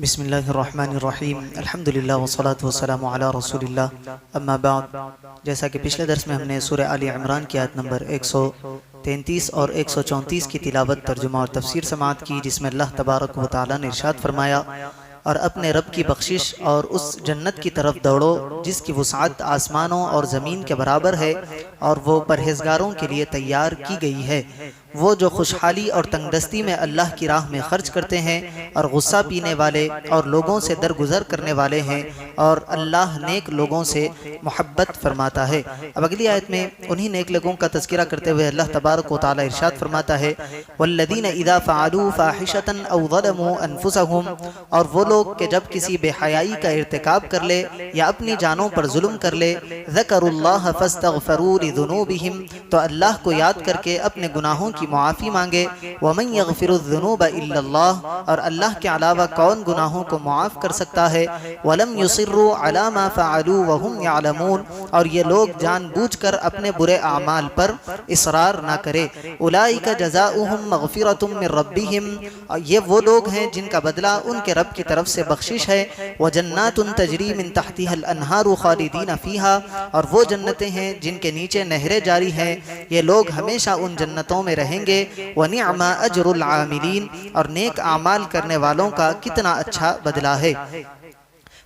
بسم اللہ الرحمن الرحیم الحمدللہ والصلاة والسلام علی رسول اللہ اما بعد، جیسا کہ پچھلے درس میں ہم نے سورہ آل عمران کی آیت نمبر 133 اور 134 کی تلاوت، ترجمہ اور تفسیر سماعت کی، جس میں اللہ تبارک و تعالی نے ارشاد فرمایا، اور اپنے رب کی بخشش اور اس جنت کی طرف دوڑو جس کی وسعت آسمانوں اور زمین کے برابر ہے، اور وہ پرہیزگاروں کے لیے تیار کی گئی ہے۔ وہ جو خوشحالی اور تنگدستی میں اللہ کی راہ میں خرچ کرتے ہیں، اور غصہ پینے والے اور لوگوں سے درگزر کرنے والے ہیں، اور اللہ نیک لوگوں سے محبت فرماتا ہے۔ اب اگلی آیت میں انہی نیک لوگوں کا تذکرہ کرتے ہوئے اللہ تبارک و تعالی ارشاد فرماتا ہے، وَالَّذِينَ إِذَا فَعَلُوا فَاحِشَةً أَوْ ظَلَمُوا أَنفُسَهُمْ، اور وہ لوگ کہ جب کسی بے حیائی کا ارتکاب کر لے یا اپنی جانوں پر ظلم کر لے، ذَكَرُوا اللَّهَ فَاسْتَغْفَرُوا لِذُنُوبِهِمْ، تو اللہ کو یاد کر کے اپنے گناہوں کی معافی مانگے، وَمَنْ يَغْفِرُ الذُّنُوبَ إِلَّا اللَّهُ، اور اللہ کے علاوہ کون گناہوں کو معاف کر سکتا ہے، وَلَمْ يُصِرُّوا عَلَى مَا فَعَلُوا وَهُمْ يَعْلَمُونَ، اور یہ لوگ جان بوجھ کر اپنے برے اعمال پر اصرار نہ کرے، أُولَئِكَ جَزَاؤُهُمْ مَغْفِرَةٌ مِّن رَّبِّهِمْ، یہ وہ لوگ ہیں جن کا بدلہ ان کے رب کی طرف سے بخشش ہے، وَجَنَّاتٌ تَجْرِي مِن تَحْتِهَا الْأَنْهَارُ خَالِدِينَ فِيهَا، اور وہ جنتیں ہیں جن کے نیچے نہریں جاری ہیں، یہ لوگ ہمیشہ ان جنتوں میں رہیں گے، وَنِعْمَ أَجْرُ الْعَامِلِينَ، اور نیک اعمال کرنے والوں کا کتنا اچھا بدلہ ہے۔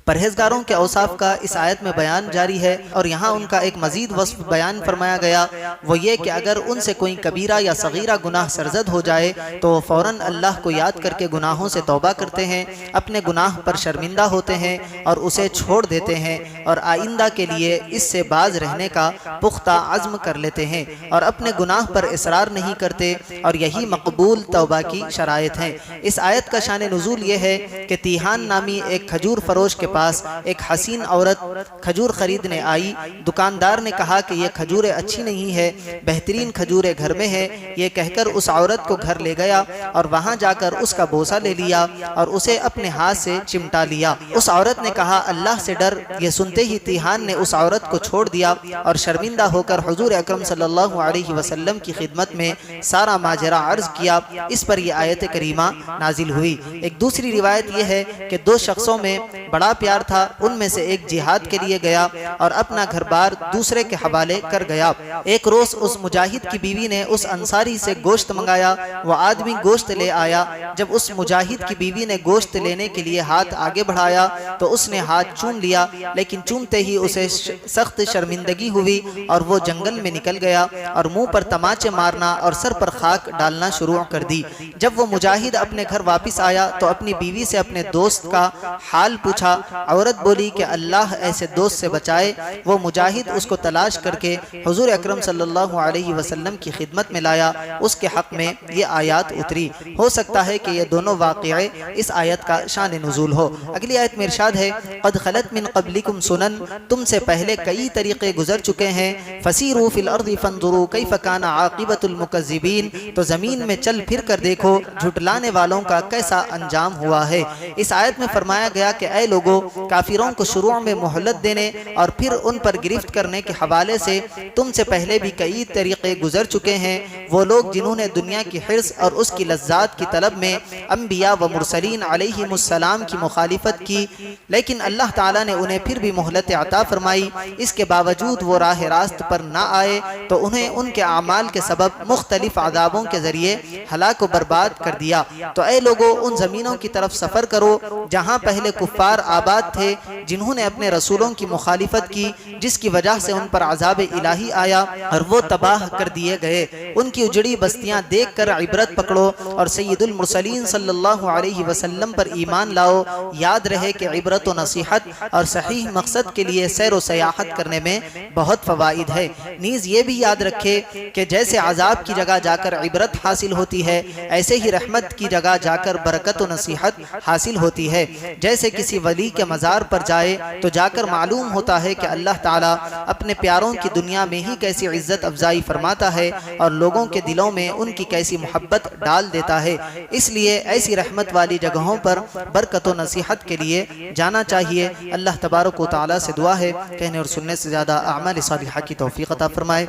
پرہیزگاروں کے اوصاف کا اس آیت میں بیان جاری ہے، اور یہاں ان کا ایک مزید وصف بیان فرمایا گیا، وہ یہ کہ اگر ان سے کوئی کبیرہ یا صغیرہ گناہ سرزد ہو جائے تو وہ فوراً اللہ کو یاد کر کے گناہوں سے توبہ کرتے ہیں، اپنے گناہ پر شرمندہ ہوتے ہیں اور اسے چھوڑ دیتے ہیں، اور آئندہ کے لیے اس سے باز رہنے کا پختہ عزم کر لیتے ہیں، اور اپنے گناہ پر اصرار نہیں کرتے، اور یہی مقبول توبہ کی شرائط ہیں۔ اس آیت کا شان نزول یہ ہے کہ تیہان نامی ایک کھجور فروش کے پاس ایک حسین عورت کھجور خریدنے آئی، دکاندار نے کہا کہ یہ کھجوریں اچھی نہیں ہے، بہترین کھجوریں گھر میں ہے، یہ کہہ کر اس عورت کو گھر لے گیا اور وہاں جا کر اس کا بوسہ لے لیا اور اسے اپنے ہاتھ سے چمٹا لیا۔ اس عورت نے کہا اللہ سے ڈر، یہ سنتے ہی تیہان نے اس عورت کو چھوڑ دیا اور شرمندہ ہو کر حضور اکرم صلی اللہ علیہ وسلم کی خدمت میں سارا ماجرا عرض کیا۔ اس پر یہ آیت کریمہ نازل ہوئی۔ ایک دوسری روایت یہ ہے کہ دو شخصوں میں بڑا پیار تھا، ان میں سے ایک جہاد کے لیے گیا اور اپنا گھر بار دوسرے کے حوالے کر گیا۔ ایک روز اس مجاہد کی بیوی نے اس انصاری سے گوشت منگایا، وہ آدمی گوشت لے آیا، جب اس مجاہد کی بیوی نے گوشت لینے کے لیے ہاتھ آگے بڑھایا تو اس نے ہاتھ چوم لیا، لیکن چومتے ہی اسے سخت شرمندگی ہوئی اور وہ جنگل میں نکل گیا اور منہ پر تماچے مارنا اور سر پر خاک ڈالنا شروع کر دی۔ جب وہ مجاہد اپنے گھر واپس آیا تو اپنی بیوی سے اپنے دوست کا حال پوچھا۔ عورت بولی کہ اللہ ایسے دوست سے بچائے۔ وہ مجاہد اس کو تلاش کر کے حضور اکرم صلی اللہ علیہ وسلم کی خدمت میں لایا، اس کے حق میں یہ آیات اتری۔ ہو سکتا ہے کہ یہ دونوں واقعے اس آیت کا شان نزول ہو۔ اگلی آیت میں ارشاد ہے، قد خلت من قبلکم سنن، تم سے پہلے کئی طریقے گزر چکے ہیں، فسیروا فی الارض فانظروا کیف کان عاقبۃ المکذبین، تو زمین میں چل پھر کر دیکھو جھٹلانے والوں کا کیسا انجام ہوا ہے۔ اس آیت میں فرمایا گیا کہ اے لوگو، کافروں کو شروع میں مہلت دینے اور پھر ان پر گرفت کرنے کے حوالے سے تم سے پہلے بھی کئی طریقے گزر چکے ہیں۔ وہ لوگ جنہوں نے دنیا کی حرص اور اس کی لذات کی طلب میں انبیاء و مرسلین علیہم السلام کی مخالفت کی، لیکن اللہ تعالیٰ نے انہیں پھر بھی مہلت عطا فرمائی، اس کے باوجود وہ راہ راست پر نہ آئے تو انہیں ان کے اعمال کے سبب مختلف عذابوں کے ذریعے ہلاک و برباد کر دیا۔ تو اے لوگو، ان زمینوں کی طرف سفر کرو جہاں پہلے کفار آباد تھے، جنہوں نے اپنے رسولوں کی مخالفت کی، جس کی وجہ سے ان پر عذاب الہی آیا اور وہ تباہ کر دیے گئے۔ ان کی اجڑی بستیاں دیکھ کر عبرت پکڑو اور سید المرسلین صلی اللہ علیہ وسلم پر ایمان لاؤ۔ یاد رہے کہ عبرت و نصیحت اور صحیح مقصد کے لیے سیر و سیاحت کرنے میں بہت فوائد ہے۔ نیز یہ بھی یاد رکھے کہ جیسے عذاب کی جگہ جا کر عبرت حاصل ہوتی ہے، ایسے ہی رحمت کی جگہ جا کر برکت و نصیحت حاصل ہوتی ہے۔ جیسے کسی ولی کے مزار پر جائے تو جا کر معلوم ہوتا ہے کہ اللہ تعالیٰ اپنے پیاروں کی دنیا میں ہی کیسی عزت افزائی فرماتا ہے اور لوگوں کے دلوں میں ان کی کیسی محبت ڈال دیتا ہے۔ اس لیے ایسی رحمت والی جگہوں پر برکت و نصیحت کے لیے جانا چاہیے۔ اللہ تبارک و تعالیٰ سے دعا ہے کہنے اور سننے سے زیادہ اعمال صالحہ کی توفیق عطا فرمائے۔